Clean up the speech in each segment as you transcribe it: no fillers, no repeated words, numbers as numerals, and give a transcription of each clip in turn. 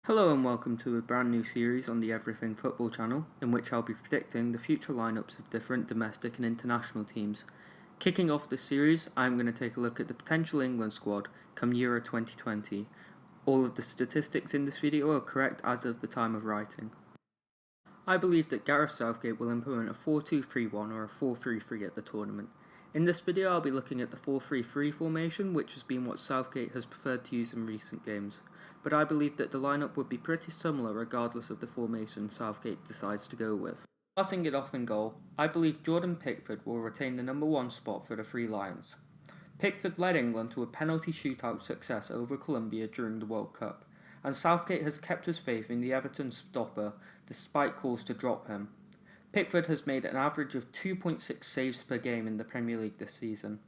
Hello and welcome to a brand new series on the Everything Football channel, in which I'll be predicting the future lineups of different domestic and international teams. Kicking off this series, I'm going to take a look at the potential England squad come Euro 2020. All of the statistics in this video are correct as of the time of writing. I believe that Gareth Southgate will implement a 4-2-3-1 or a 4-3-3 at the tournament. In this video I'll be looking at the 4-3-3 formation, which has been what Southgate has preferred to use in recent games, but I believe that the lineup would be pretty similar regardless of the formation Southgate decides to go with. Starting it off in goal, I believe Jordan Pickford will retain the number 1 spot for the Three Lions. Pickford led England to a penalty shootout success over Colombia during the World Cup, and Southgate has kept his faith in the Everton stopper despite calls to drop him. Pickford has made an average of 2.6 saves per game in the Premier League this season.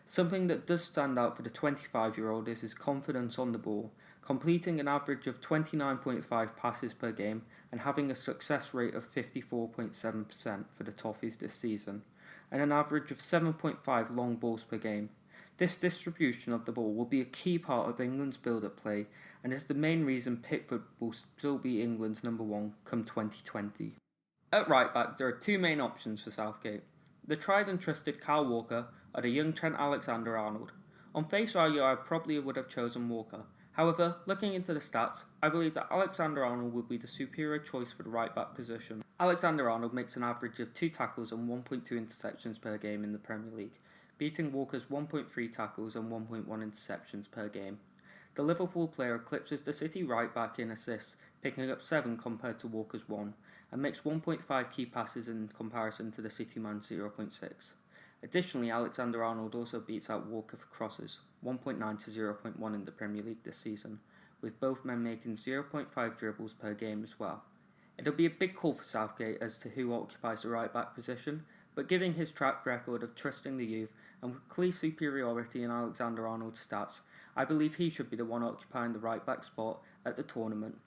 Something that does stand out for the 25-year-old is his confidence on the ball, completing an average of 29.5 passes per game and having a success rate of 54.7% for the Toffees this season, and an average of 7.5 long balls per game. This distribution of the ball will be a key part of England's build-up play and is the main reason Pickford will still be England's number 1 come 2020. At right back, there are two main options for Southgate. The tried and trusted Kyle Walker or the young Trent Alexander-Arnold. On face value, I probably would have chosen Walker. However, looking into the stats, I believe that Alexander-Arnold would be the superior choice for the right back position. Alexander-Arnold makes an average of 2 tackles and 1.2 interceptions per game in the Premier League, beating Walker's 1.3 tackles and 1.1 interceptions per game. The Liverpool player eclipses the City right back in assists, picking up 7 compared to Walker's 1, and makes 1.5 key passes in comparison to the City man's 0.6. Additionally, Alexander-Arnold also beats out Walker for crosses, 1.9 to 0.1 in the Premier League this season, with both men making 0.5 dribbles per game as well. It'll be a big call for Southgate as to who occupies the right back position, but given his track record of trusting the youth and with clear superiority in Alexander-Arnold's stats, I believe he should be the one occupying the right back spot at the tournament.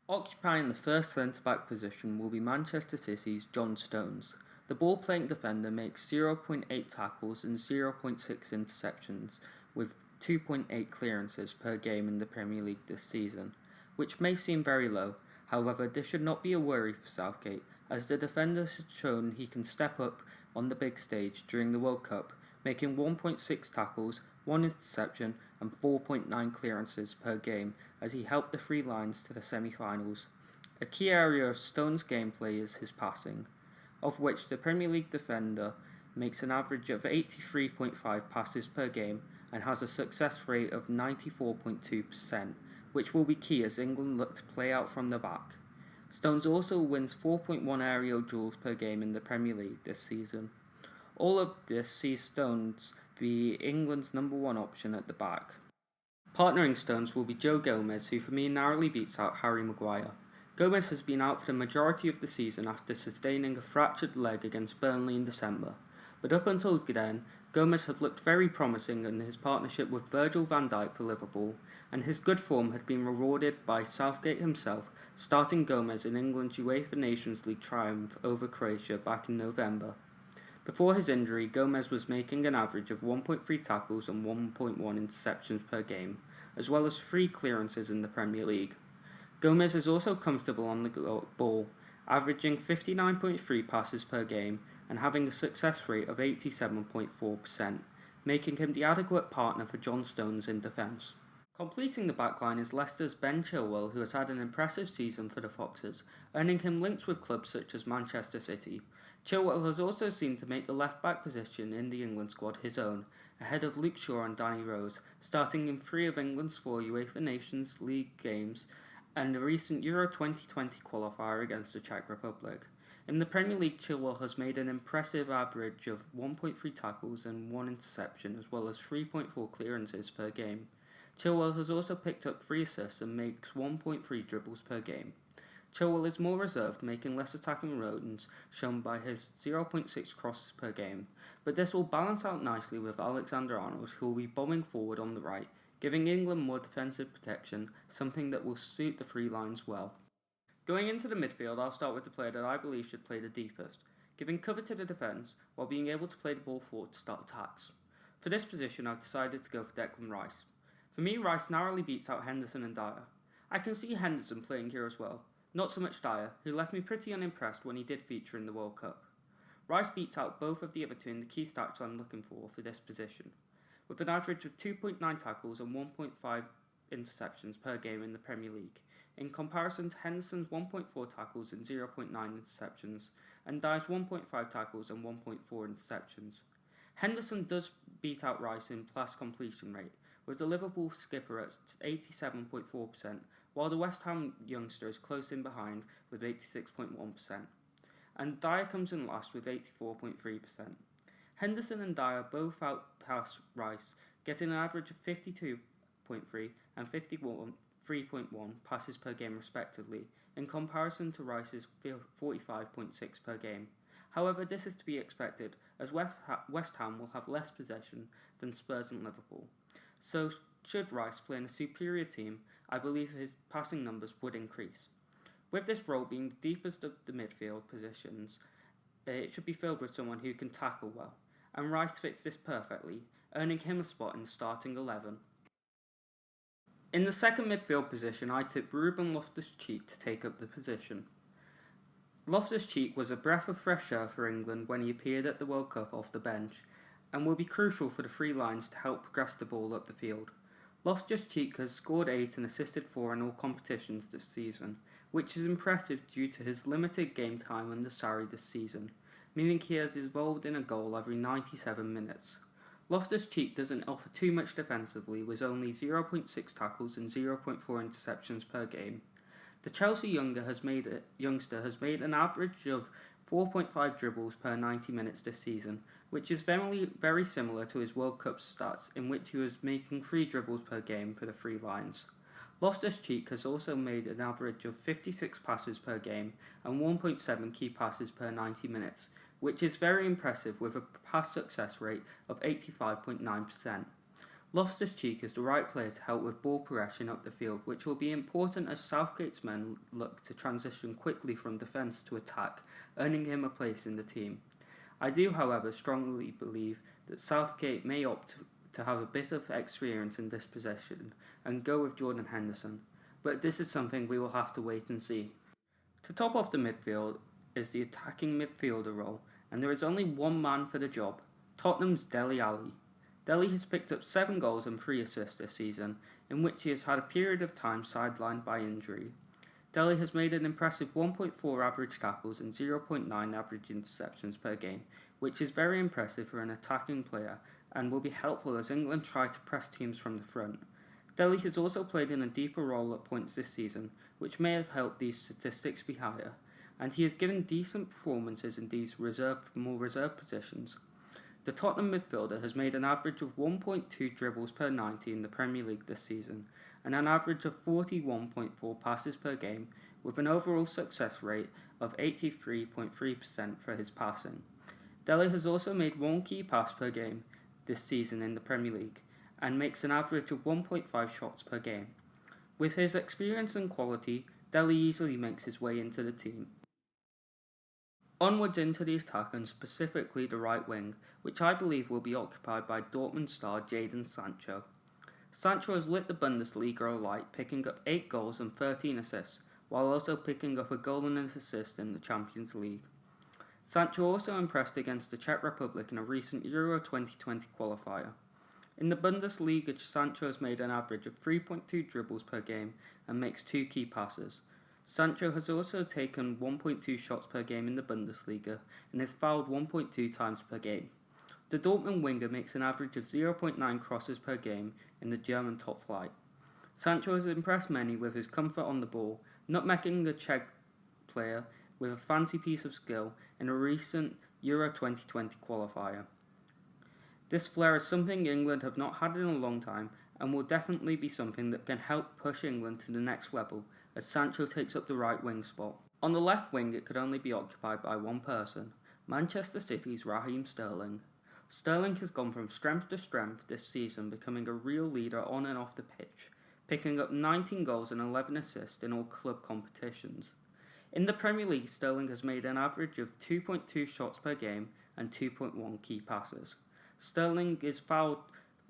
Occupying the first centre-back position will be Manchester City's John Stones. The ball-playing defender makes 0.8 tackles and 0.6 interceptions, with 2.8 clearances per game in the Premier League this season, which may seem very low. However, this should not be a worry for Southgate, as the defender has shown he can step up on the big stage during the World Cup, making 1.6 tackles, 1 interception and 4.9 clearances per game as he helped the Three Lions to the semi-finals. A key area of Stone's gameplay is his passing, of which the Premier League defender makes an average of 83.5 passes per game and has a success rate of 94.2%, which will be key as England look to play out from the back. Stones also wins 4.1 aerial duels per game in the Premier League this season. All of this sees Stones be England's number 1 option at the back. Partnering Stones will be Joe Gomez, who for me narrowly beats out Harry Maguire. Gomez has been out for the majority of the season after sustaining a fractured leg against Burnley in December, but up until then, Gomez had looked very promising in his partnership with Virgil van Dijk for Liverpool, and his good form had been rewarded by Southgate himself, starting Gomez in England's UEFA Nations League triumph over Croatia back in November. Before his injury, Gomez was making an average of 1.3 tackles and 1.1 interceptions per game, as well as 3 clearances in the Premier League. Gomez is also comfortable on the ball, averaging 59.3 passes per game and having a success rate of 87.4%, making him the adequate partner for John Stones in defence. Completing the backline is Leicester's Ben Chilwell, who has had an impressive season for the Foxes, earning him links with clubs such as Manchester City. Chilwell has also seemed to make the left-back position in the England squad his own, ahead of Luke Shaw and Danny Rose, starting in 3 of England's 4 UEFA Nations League games and the recent Euro 2020 qualifier against the Czech Republic. In the Premier League, Chilwell has made an impressive average of 1.3 tackles and 1 interception, as well as 3.4 clearances per game. Chilwell has also picked up 3 assists and makes 1.3 dribbles per game. Chilwell is more reserved, making less attacking rodents, shown by his 0.6 crosses per game, but this will balance out nicely with Alexander-Arnold, who will be bombing forward on the right, giving England more defensive protection, something that will suit the Three Lions well. Going into the midfield, I'll start with the player that I believe should play the deepest, giving cover to the defence while being able to play the ball forward to start attacks. For this position, I've decided to go for Declan Rice. For me, Rice narrowly beats out Henderson and Dyer. I can see Henderson playing here as well, not so much Dyer, who left me pretty unimpressed when he did feature in the World Cup. Rice beats out both of the other two in the key stats I'm looking for this position, with an average of 2.9 tackles and 1.5 interceptions per game in the Premier League, in comparison to Henderson's 1.4 tackles and 0.9 interceptions, and Dyer's 1.5 tackles and 1.4 interceptions. Henderson does beat out Rice in pass completion rate, with the Liverpool skipper at 87.4%, while the West Ham youngster is close in behind with 86.1%. And Dyer comes in last with 84.3%. Henderson and Dyer both outpass Rice, getting an average of 52.3 and 53.1 passes per game respectively, in comparison to Rice's 45.6 per game. However, this is to be expected, as West Ham will have less possession than Spurs and Liverpool. So, should Rice play in a superior team, I believe his passing numbers would increase. With this role being the deepest of the midfield positions, it should be filled with someone who can tackle well, and Rice fits this perfectly, earning him a spot in the starting 11. In the second midfield position, I tipped Ruben Loftus-Cheek to take up the position. Loftus-Cheek was a breath of fresh air for England when he appeared at the World Cup off the bench, and will be crucial for the three lines to help progress the ball up the field. Loftus-Cheek has scored 8 and assisted 4 in all competitions this season, which is impressive due to his limited game time under Sarri this season, meaning he has involved in a goal every 97 minutes. Loftus-Cheek doesn't offer too much defensively, with only 0.6 tackles and 0.4 interceptions per game. The Chelsea youngster has made an average of 4.5 dribbles per 90 minutes this season, which is very similar to his World Cup stats, in which he was making 3 dribbles per game for the three lines. Loftus-Cheek has also made an average of 56 passes per game and 1.7 key passes per 90 minutes, which is very impressive with a pass success rate of 85.9%. Loftus-Cheek is the right player to help with ball progression up the field, which will be important as Southgate's men look to transition quickly from defence to attack, earning him a place in the team. I do, however, strongly believe that Southgate may opt to have a bit of experience in this position and go with Jordan Henderson, but this is something we will have to wait and see. To top off the midfield is the attacking midfielder role, and there is only one man for the job, Tottenham's Dele Alli. Dele has picked up 7 goals and 3 assists this season, in which he has had a period of time sidelined by injury. Dele has made an impressive 1.4 average tackles and 0.9 average interceptions per game, which is very impressive for an attacking player and will be helpful as England try to press teams from the front. Dele has also played in a deeper role at points this season, which may have helped these statistics be higher, and he has given decent performances in these more reserved positions. The Tottenham midfielder has made an average of 1.2 dribbles per 90 in the Premier League this season, and an average of 41.4 passes per game, with an overall success rate of 83.3% for his passing. Dele has also made 1 key pass per game this season in the Premier League, and makes an average of 1.5 shots per game. With his experience and quality, Dele easily makes his way into the team. Onwards into the attack, and specifically the right wing, which I believe will be occupied by Dortmund star Jadon Sancho. Sancho has lit the Bundesliga alight, picking up 8 goals and 13 assists, while also picking up a goal and an assist in the Champions League. Sancho also impressed against the Czech Republic in a recent Euro 2020 qualifier. In the Bundesliga, Sancho has made an average of 3.2 dribbles per game and makes 2 key passes. Sancho has also taken 1.2 shots per game in the Bundesliga and has fouled 1.2 times per game. The Dortmund winger makes an average of 0.9 crosses per game in the German top flight. Sancho has impressed many with his comfort on the ball, nutmegging a Czech player with a fancy piece of skill in a recent Euro 2020 qualifier. This flair is something England have not had in a long time, and will definitely be something that can help push England to the next level as Sancho takes up the right wing spot. On the left wing, it could only be occupied by one person, Manchester City's Raheem Sterling. Sterling has gone from strength to strength this season, becoming a real leader on and off the pitch, picking up 19 goals and 11 assists in all club competitions. In the Premier League, Sterling has made an average of 2.2 shots per game and 2.1 key passes. Sterling is fouled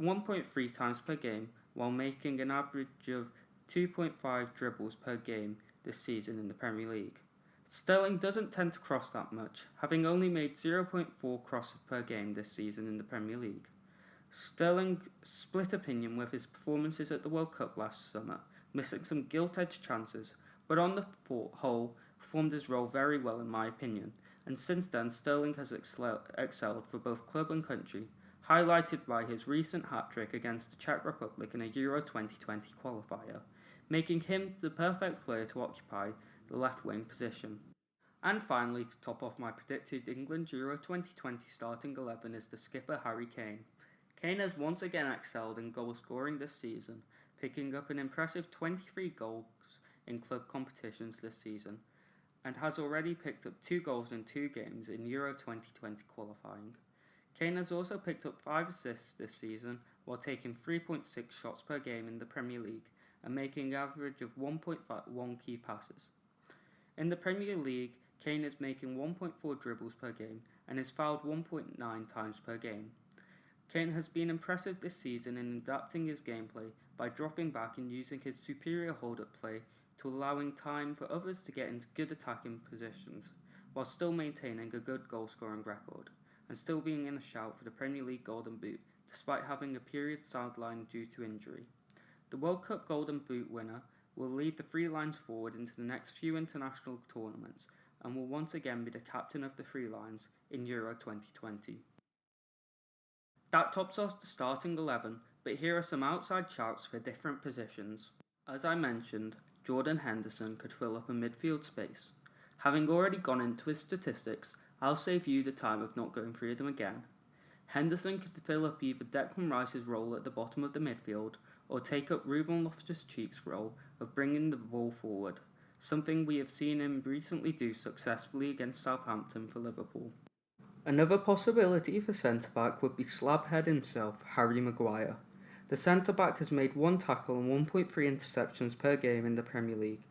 1.3 times per game while making an average of 2.5 dribbles per game this season in the Premier League. Sterling doesn't tend to cross that much, having only made 0.4 crosses per game this season in the Premier League. Sterling split opinion with his performances at the World Cup last summer, missing some gilt-edged chances, but on the whole performed his role very well in my opinion, and since then Sterling has excelled for both club and country, highlighted by his recent hat-trick against the Czech Republic in a Euro 2020 qualifier, making him the perfect player to occupy the left-wing position. And finally, to top off my predicted England Euro 2020 starting 11 is the skipper Harry Kane. Kane has once again excelled in goal scoring this season, picking up an impressive 23 goals in club competitions this season, and has already picked up 2 goals in 2 games in Euro 2020 qualifying. Kane has also picked up 5 assists this season, while taking 3.6 shots per game in the Premier League, and making an average of 1.1 key passes. In the Premier League, Kane is making 1.4 dribbles per game, and is fouled 1.9 times per game. Kane has been impressive this season in adapting his gameplay by dropping back and using his superior hold-up play to allowing time for others to get into good attacking positions, while still maintaining a good goal-scoring record, and still being in a shout for the Premier League Golden Boot, despite having a period sidelined due to injury. The World Cup Golden Boot winner will lead the 3 lines forward into the next few international tournaments, and will once again be the captain of the 3 lines in Euro 2020. That tops off the starting 11, but here are some outside shouts for different positions. As I mentioned, Jordan Henderson could fill up a midfield space. Having already gone into his statistics, I'll save you the time of not going through them again. Henderson could fill up either Declan Rice's role at the bottom of the midfield, or take up Ruben Loftus-Cheek's role of bringing the ball forward, something we have seen him recently do successfully against Southampton for Liverpool. Another possibility for centre-back would be slabhead himself, Harry Maguire. The centre-back has made 1 tackle and 1.3 interceptions per game in the Premier League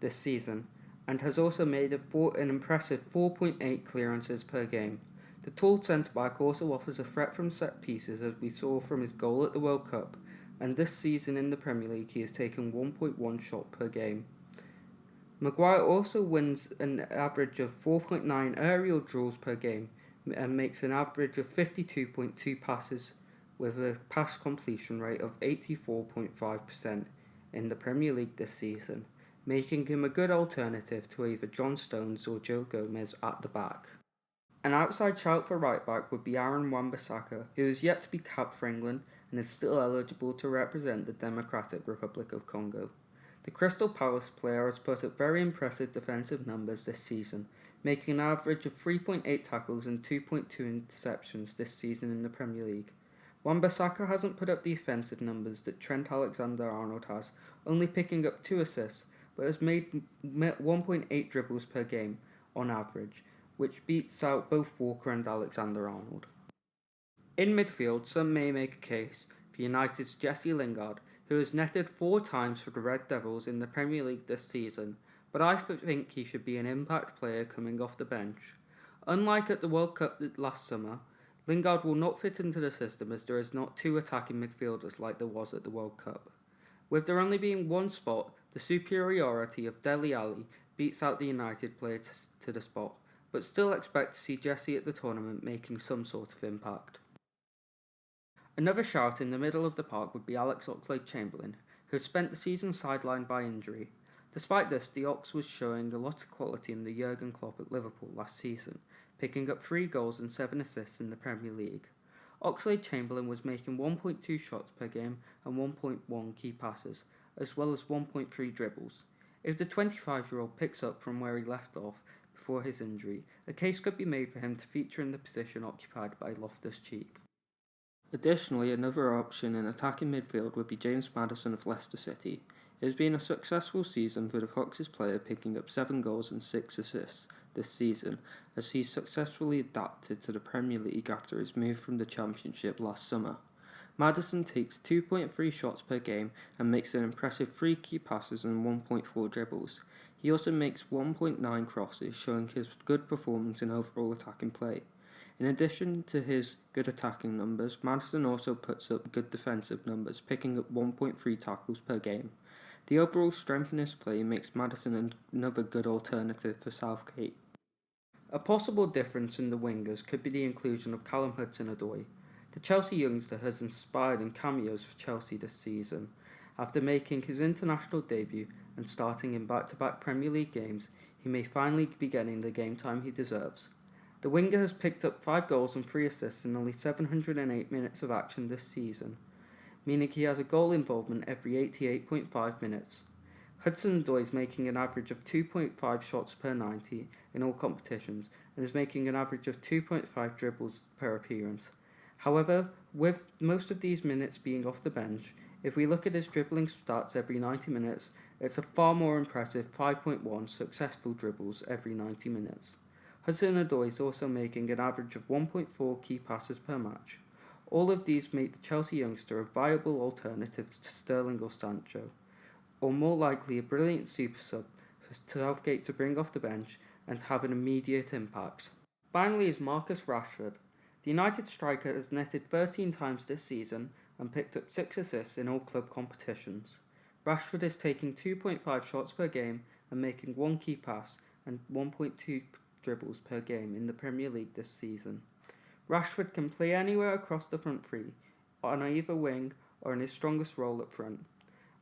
this season, and has also made an impressive 4.8 clearances per game. The tall centre-back also offers a threat from set pieces, as we saw from his goal at the World Cup, and this season in the Premier League he has taken 1.1 shot per game. Maguire also wins an average of 4.9 aerial duels per game, and makes an average of 52.2 passes with a pass completion rate of 84.5% in the Premier League this season, making him a good alternative to either John Stones or Joe Gomez at the back. An outside shout for right back would be Aaron Wan-Bissaka, who is yet to be capped for England and is still eligible to represent the Democratic Republic of Congo. The Crystal Palace player has put up very impressive defensive numbers this season, making an average of 3.8 tackles and 2.2 interceptions this season in the Premier League. Wan-Bissaka hasn't put up the offensive numbers that Trent Alexander-Arnold has, only picking up 2 assists, but has made 1.8 dribbles per game on average, which beats out both Walker and Alexander-Arnold. In midfield, some may make a case for United's Jesse Lingard, who has netted 4 times for the Red Devils in the Premier League this season, but I think he should be an impact player coming off the bench. Unlike at the World Cup last summer, Lingard will not fit into the system, as there is not 2 attacking midfielders like there was at the World Cup. With there only being 1 spot, the superiority of Dele Alli beats out the United player to the spot, but still expect to see Jesse at the tournament making some sort of impact. Another shout in the middle of the park would be Alex Oxlade-Chamberlain, who had spent the season sidelined by injury. Despite this, the Ox was showing a lot of quality in the Jurgen Klopp at Liverpool last season, picking up 3 goals and 7 assists in the Premier League. Oxlade-Chamberlain was making 1.2 shots per game and 1.1 key passes, as well as 1.3 dribbles. If the 25-year-old picks up from where he left off before his injury, a case could be made for him to feature in the position occupied by Loftus-Cheek. Additionally, another option in attacking midfield would be James Maddison of Leicester City. It has been a successful season for the Foxes player, picking up 7 goals and 6 assists this season, as he successfully adapted to the Premier League after his move from the Championship last summer. Maddison takes 2.3 shots per game and makes an impressive 3 key passes and 1.4 dribbles. He also makes 1.9 crosses, showing his good performance in overall attacking play. In addition to his good attacking numbers, Maddison also puts up good defensive numbers, picking up 1.3 tackles per game. The overall strength in his play makes Maddison another good alternative for Southgate. A possible difference in the wingers could be the inclusion of Callum Hudson-Odoi. The Chelsea youngster has inspired in cameos for Chelsea this season. After making his international debut and starting in back-to-back Premier League games, he may finally be getting the game time he deserves. The winger has picked up 5 goals and 3 assists in only 708 minutes of action this season, meaning he has a goal involvement every 88.5 minutes. Hudson-Odoi is making an average of 2.5 shots per 90 in all competitions and is making an average of 2.5 dribbles per appearance. However, with most of these minutes being off the bench, if we look at his dribbling stats every 90 minutes, it's a far more impressive 5.1 successful dribbles every 90 minutes. Hudson-Odoi is also making an average of 1.4 key passes per match. All of these make the Chelsea youngster a viable alternative to Sterling or Sancho, or more likely a brilliant super sub for Southgate to bring off the bench and have an immediate impact. Finally is Marcus Rashford. The United striker has netted 13 times this season and picked up 6 assists in all club competitions. Rashford is taking 2.5 shots per game and making 1 key pass and 1.2 dribbles per game in the Premier League this season. Rashford can play anywhere across the front three, on either wing or in his strongest role up front.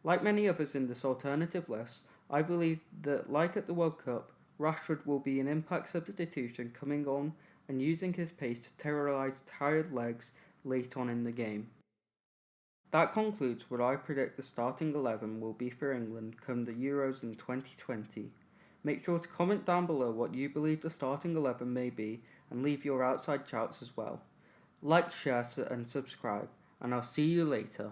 Like many others in this alternative list, I believe that, like at the World Cup, Rashford will be an impact substitution coming on and using his pace to terrorise tired legs late on in the game. That concludes what I predict the starting 11 will be for England come the Euros in 2020. Make sure to comment down below what you believe the starting 11 may be and leave your outside shouts as well. Like, share and subscribe, and I'll see you later.